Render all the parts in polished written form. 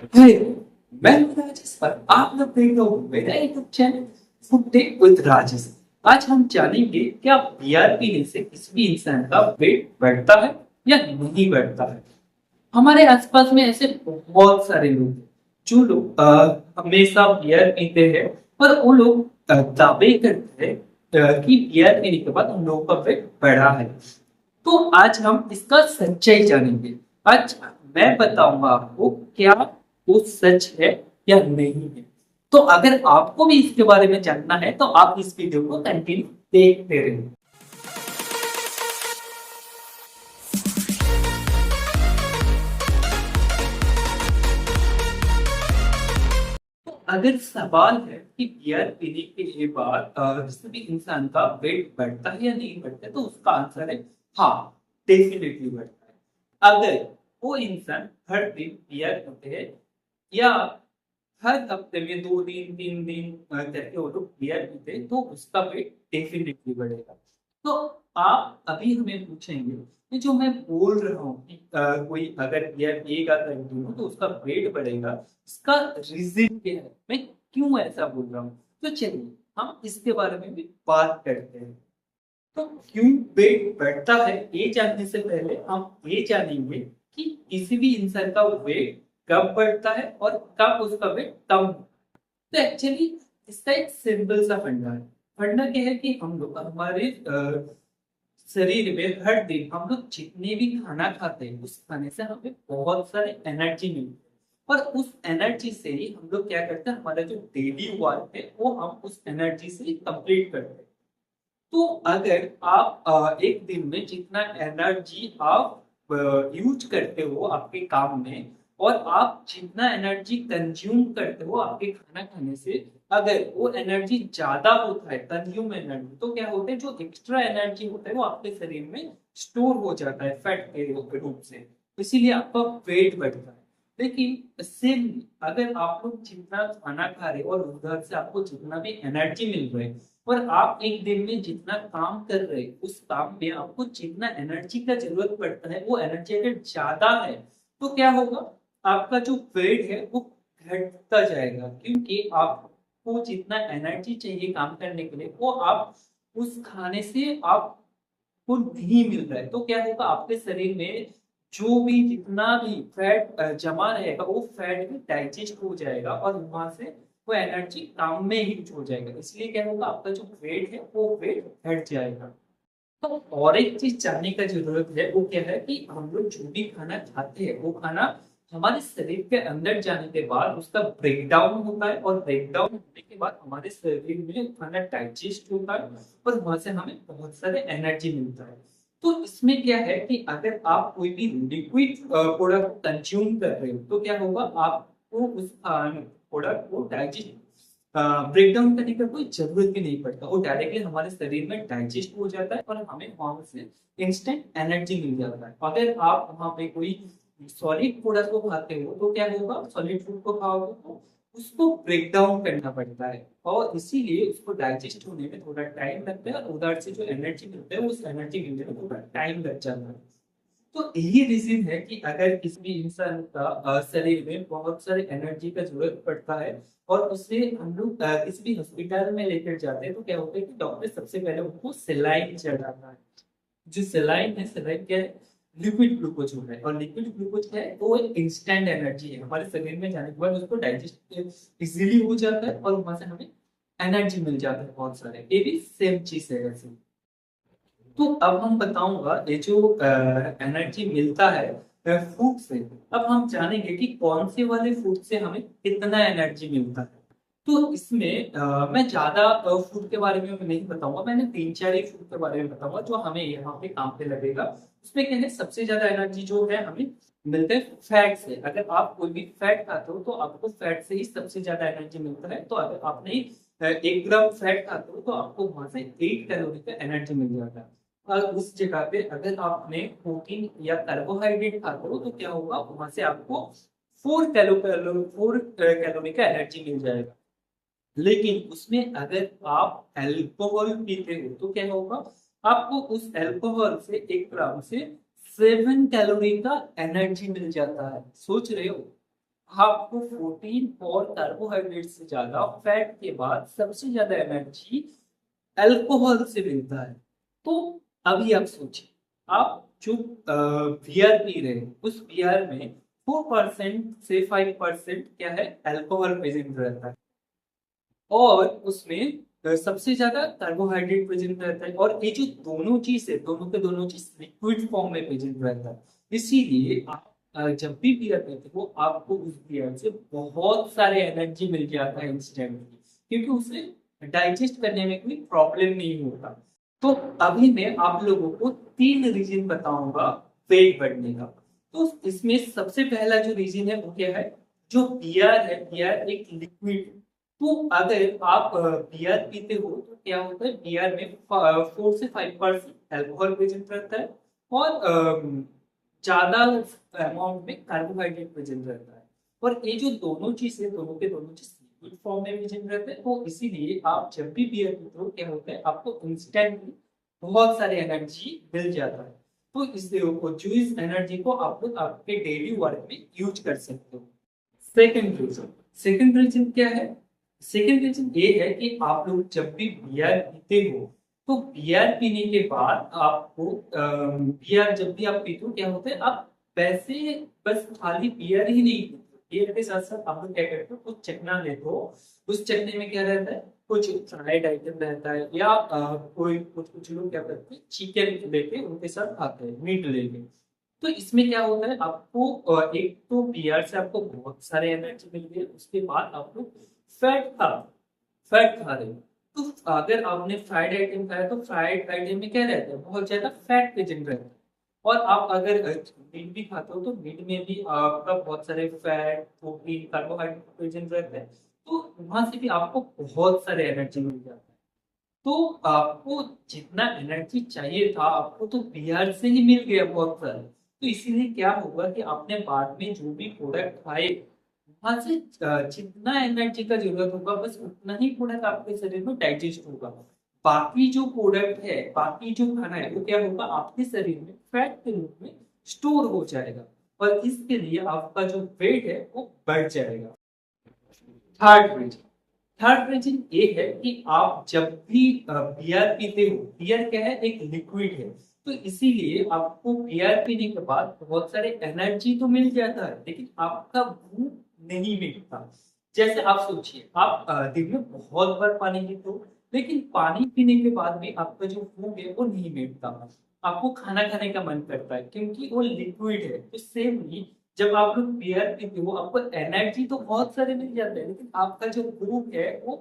हाय, मैं हूं राजेश और आप लोग देख रहे हो मेरा YouTube channel food tech with Rajesh. आज हम जानेंगे क्या बियर पीने से किसी भी इंसान का वेट बढ़ता है या नहीं बढ़ता है। हमारे आसपास में ऐसे बहुत सारे लोग हैं जो लोग हमेशा बियर पीते हैं और वो लोग दावे करते हैं कि बियर पीने के बाद उन लोगों का वेट बढ़ा है। तो आज हम इसका सच्चाई जानेंगे। आज मैं बताऊंगा आपको क्या वो सच है या नहीं है। तो अगर आपको भी इसके बारे में जानना है तो आप इस वीडियो को कंटिन्यू देखते रहिए। तो अगर सवाल है कि बियर पीने के बाद किसी भी इंसान का वेट बढ़ता है या नहीं बढ़ता है तो उसका आंसर है हाँ, डेफिनेटली बढ़ता है। अगर वो इंसान हर दिन बियर पीते हैं या हर हफ्ते में 2 दिन 3 दिन करके वो लोग बियर पीते हैं तो उसका वेट डेफिनेटली बढ़ेगा। तो आप अभी हमें पूछेंगे कि जो मैं बोल रहा हूँ कि कोई अगर बियर पिएगा कंटिन्यू तो उसका वेट बढ़ेगा, इसका रीजन क्या है, मैं क्यों ऐसा बोल रहा हूँ। तो चलिए हम इसके बारे में भी बात करते हैं। तो क्यों वेट बढ़ता है ये जानने से पहले हम ये जानेंगे कि किसी भी इंसान का वेट कब बढ़ता है और कब उसका वेट कम होता है। तो एक्चुअली इसका एक सिंपल सा फंडा है। फंडा क्या है कि हम लोग हमारे शरीर में हर दिन हम लोग जितने भी खाना खाते हैं उस खाने से हमें बहुत सारे एनर्जी मिलती है और उस एनर्जी से ही हम लोग क्या करते हैं, हमारा जो डेली वर्क है वो हम उस एनर्जी से कंप्लीट करते हैं। तो अगर आप एक दिन में जितना एनर्जी आप यूज करते हो आपके काम में और आप जितना एनर्जी कंज्यूम करते हो आपके खाना खाने से, अगर वो एनर्जी ज्यादा होता है कंज्यूम एनर्जी, तो क्या होता है जो एक्स्ट्रा एनर्जी होता है वो आपके शरीर में स्टोर हो जाता है फैट के रूप से, इसीलिए आपका वेट बढ़ता है। लेकिन सेम अगर आप लोग जितना खाना खा रहे हो और उधर से आपको जितना भी एनर्जी मिल रहा है और आप एक दिन में जितना काम कर रहे हैं उस काम में आपको जितना एनर्जी का जरूरत पड़ता है वो एनर्जी अगर ज्यादा है तो क्या होगा, आपका जो वेट है वो घटता जाएगा क्योंकि आपको जितना एनर्जी चाहिए काम करने के लिए वो आप उस खाने से आपको नहीं मिल रहा है। तो क्या होगा, आपके शरीर में जो भी जितना भी फैट जमा रहेगा वो फैट भी डाइजेस्ट हो जाएगा और वहां से वो एनर्जी काम में यूज हो जाएगा, इसलिए क्या होगा आपका जो वेट है वो वेट घट जाएगा। तो और एक चीज जानने का जरूरत है वो क्या है कि हम लोग जो भी खाना खाते हैं वो खाना हमारे शरीर के अंदर जाने के बाद उसका ब्रेक डाउन होता है और ब्रेक डाउन होने के बाद हमारे शरीर में खाना डाइजेस्ट होता है और वहां से हमें बहुत सारे एनर्जी मिलता है। तो इसमें क्या है कि अगर आप कोई भी लिक्विड प्रोडक्ट कंज्यूम कर रहे हो तो क्या होगा, आपको उस प्रोडक्ट को डाइजेस्ट ब्रेक डाउन करने का कोई जरूरत भी नहीं पड़ता, वो डायरेक्टली हमारे शरीर में डाइजेस्ट हो जाता है और हमें वहां से इंस्टेंट एनर्जी मिल जाता है। अगर आप वहां पे कोई सॉलिड प्रोडक्ट को खाते हो तो क्या होगा, सॉलिड फूड को खाओगे तो उसको ब्रेक डाउन करना पड़ता है और इसीलिए उसको डाइजेस्ट होने में थोड़ा टाइम लगता है और उधर से जो एनर्जी मिलता है उस एनर्जी मिलने में थोड़ा टाइम लग जाता है। तो यही रीजन है कि अगर किसी भी इंसान का शरीर में बहुत सारी एनर्जी का जरूरत पड़ता है और उसे हम लोग किसी भी हॉस्पिटल में लेकर जाते हैं तो क्या होता है कि डॉक्टर सबसे पहले उनको सेलाइन चढ़ाता है। जो सेलाइन है, सेलाइन क्या है, लिक्विड ग्लूकोज होता है और लिक्विड ग्लूकोज क्या है, वो एक इंस्टेंट एनर्जी है, हमारे शरीर में जाने के बाद उसको डाइजेस्ट इजीली हो जाता है और वहां से हमें एनर्जी मिल जाता है बहुत सारे, ये भी सेम चीज है वैसे। तो अब हम बताऊंगा ये जो एनर्जी मिलता है फूड से। अब हम जानेंगे कि कौन से वाले फूड से हमें कितना एनर्जी मिलता है। तो इसमें मैं ज्यादा फूड के बारे में नहीं बताऊंगा, मैंने 3 4 ही फूड के बारे में बताऊंगा जो हमें यहाँ पे काम पे लगेगा। उसमें क्या है, सबसे ज्यादा एनर्जी जो है हमें मिलता है फैट से। अगर आप कोई भी फैट खाते हो तो आपको फैट से ही सबसे ज्यादा एनर्जी मिलता है। तो अगर आपने 1 ग्राम फैट खाते हो तो आपको वहां से 8 कैलोरी का एनर्जी मिल जाता है। और उस जगह पे अगर आपने प्रोटीन या कार्बोहाइड्रेट खाते हो तो क्या होगा, वहां से आपको 4 कैलोरी का एनर्जी मिल जाएगा। लेकिन उसमें अगर आप अल्कोहल पीते हो तो क्या होगा, आपको उस अल्कोहल से 1 ग्राम से 7 कैलोरी का एनर्जी मिल जाता है। सोच रहे हो, आपको प्रोटीन और कार्बोहाइड्रेट से ज्यादा फैट के बाद सबसे ज्यादा एनर्जी अल्कोहल से मिलता है। तो अभी आप सोचिए, आप जो बियर पी रहे हैं उस बियर में 4% से 5% क्या है, अल्कोहल प्रेजेंट रहता है, और उसमें सबसे ज्यादा कार्बोहाइड्रेट प्रेजेंट रहता है, और ये जो दोनों चीज है, दोनों के दोनों चीज लिक्विड फॉर्म में प्रेजेंट रहता है। इसीलिए आप जब भी बियर पीते हो आपको उस बियर से बहुत सारे एनर्जी मिल जाता है इंस्टेंटली, क्योंकि उसे डाइजेस्ट करने में कोई प्रॉब्लम नहीं होता। तो अभी मैं आप लोगों को 3 रीजन बताऊंगा वेट बढ़ने का। तो इसमें सबसे पहला जो रीजन है वो क्या है, जो बियर है, बियर एक लिक्विड। तो अगर आप बियर पीते हो तो क्या होता है, बियर में 4 से 5% अल्कोहल प्रेजेंट रहता है, और ज्यादा अमाउंट में कार्बोहाइड्रेट प्रेजेंट रहता है। और ये जो दोनों चीज है, दोनों के दोनों चीज लिक्विड फॉर्म में प्रेजेंट रहते हैं, तो इसीलिए आप जब भी बियर पीते हो क्या होता है, आपको इंस्टेंटली बहुत सारी एनर्जी मिल जाता है। तो इसलिए जो इस एनर्जी को आप लोग आपके डेली वर्क में यूज कर सकते हो। सेकंड रीजन क्या है, सेकंड रीजन ये है कि आप लोग जब भी बियर पीते हो तो बियर पीने के बाद आपको बियर जब भी आप पीते हो क्या होता है, आप वैसे बस खाली बियर ही नहीं पीते, बियर के साथ साथ आप लोग क्या करते हो, कुछ चखना लेते हो। उस चखने में क्या रहता है, कुछ फ्राइड आइटम रहता है, या कोई कुछ कुछ लोग क्या करते हैं, चिकन लेके उनके साथ खाते हैं, मीट लेके। तो इसमें क्या होता है, आपको एक तो बियर से आपको बहुत सारे एनर्जी मिल रही है, उसके बाद आप लोग फैट खा फैट खा रहे हो। तो अगर आपने फ्राइड आइटम खाया तो फ्राइड आइटम में क्या रहता है, बहुत ज्यादा फैट प्रेजेंट रहता है। और आप अगर मीट भी खाते हो तो मीट में भी आपका बहुत सारे फैट, प्रोटीन, कार्बोहाइड्रेट प्रेजेंट रहता है। तो वहां से भी आपको बहुत सारे एनर्जी मिल जाता है। तो आपको जितना एनर्जी चाहिए था आपको तो बिहार से ही मिल गया बहुत सारा। तो इसीलिए क्या होगा कि आपने बाद में जो भी प्रोडक्ट खाए वहां से जितना एनर्जी का जरूरत होगा बस उतना ही प्रोडक्ट आपके शरीर में डाइजेस्ट होगा। बाकी जो प्रोडक्ट है, बाकी जो खाना है वो क्या होगा, आपके शरीर में फैट के रूप में स्टोर हो जाएगा, और इसके लिए आपका जो वेट है वो बढ़ जाएगा। थर्ड रीजन थर्ड रीजन ये है कि आप जब भी बियर पीते हो, बियर क्या है, एक लिक्विड है, तो इसीलिए आपको बियर पीने के बाद बहुत सारे एनर्जी तो मिल जाता है, लेकिन आपका भूख नहीं मिटता। जैसे आप सोचिए, आप दिन में बहुत बार पानी पीते हो, लेकिन पानी पीने के बाद भी आपका जो भूख है वो नहीं मिटता, आपको खाना खाने का मन करता है क्योंकि वो लिक्विड है। तो सेम ही जब आप लोग बियर पीते हो आपको एनर्जी तो बहुत सारे मिल जाते हैं, लेकिन आपका जो भूख है वो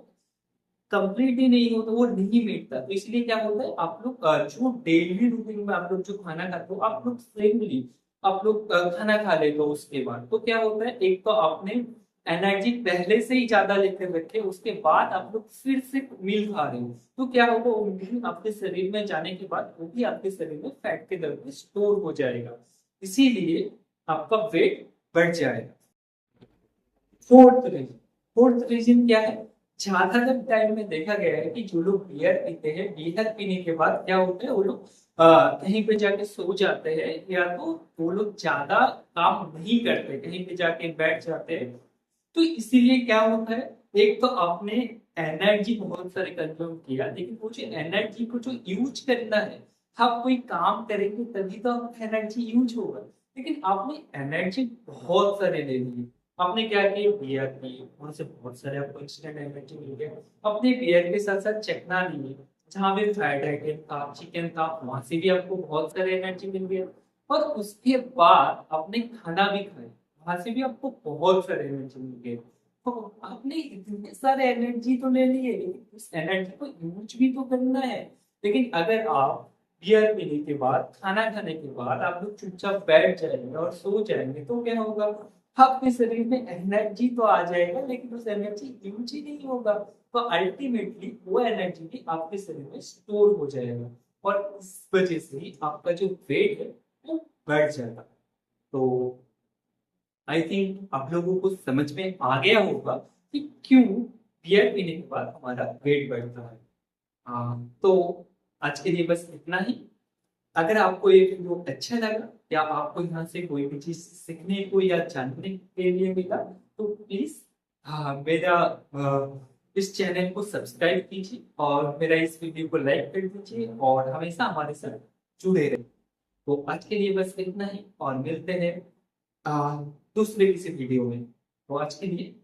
कंप्लीट ही नहीं होता, वो नहीं मिटता। तो इसलिए क्या होता है, आप लोग जो डेली रूटीन में आप लोग जो खाना खाते हो आप लोग सेमली आप लोग खाना खा लेते हो, उसके बाद तो क्या होता है, एक तो आपने एनर्जी पहले से ही ज्यादा लेकर रखे, उसके बाद आप लोग फिर से मील खा रहे हो, तो क्या होगा, वो मील आपके शरीर में जाने के बाद वो भी आपके शरीर में फैट के दर पे स्टोर हो जाएगा, इसीलिए आपका वेट बढ़ जाएगा। फोर्थ रीजन क्या है, ज्यादातर टाइम में देखा गया है कि जो लोग बियर पीते हैं, बियर पीने के बाद क्या होता है, वो लोग कहीं पे जाके सो जाते हैं, या तो वो लोग ज्यादा काम नहीं करते, कहीं पे जाके बैठ जाते हैं। तो इसीलिए क्या होता है, एक तो आपने एनर्जी बहुत सारे कंज्यूम किया, लेकिन वो जो एनर्जी को जो यूज करना है, आप कोई काम करेंगे तभी तो आपका एनर्जी यूज होगा, लेकिन आपने एनर्जी बहुत सारे ले लिए। आपने क्या किया, बियर पी, वहां से बहुत सारे आपको इंस्टेंट एनर्जी मिल गया। अपने बियर के साथ साथ चखना लिए, जहाँ पे फ्राइड आइटम था, चिकन था, वहां से भी आपको बहुत सारे एनर्जी मिल गया। और उसके बाद आपने खाना भी खाया, वहां से भी आपको बहुत सारे एनर्जी मिल गए। तो आपने इतने सारे एनर्जी तो ले लिए, लेकिन उस एनर्जी को यूज भी तो करना है। लेकिन अगर आप बियर पीने के बाद, खाना खाने के बाद आप लोग चुपचाप बैठ जाएंगे और सो जाएंगे, तो क्या होगा, आपके शरीर में एनर्जी तो आ जाएगा लेकिन उस एनर्जी यूज ही नहीं होगा। तो अल्टीमेटली वो एनर्जी भी आपके शरीर में स्टोर हो जाएगा, और इस वजह से ही आपका जो वेट है वो बढ़ जाएगा। तो आई थिंक आप लोगों को समझ में आ गया होगा कि क्यों बियर पीने के बाद हमारा वेट बढ़ता है। हाँ, तो आज के लिए बस इतना ही। अगर आपको ये वीडियो अच्छा लगा या आपको यहाँ से कोई भी चीज सीखने को या जानने के लिए मिला, तो प्लीज हाँ मेरा इस चैनल को सब्सक्राइब कीजिए और मेरा इस वीडियो को लाइक कर दीजिए और हमेशा हमारे साथ जुड़े रहिए। तो आज के लिए बस इतना ही और मिलते हैं दूसरे किसी वीडियो में। तो आज के लिए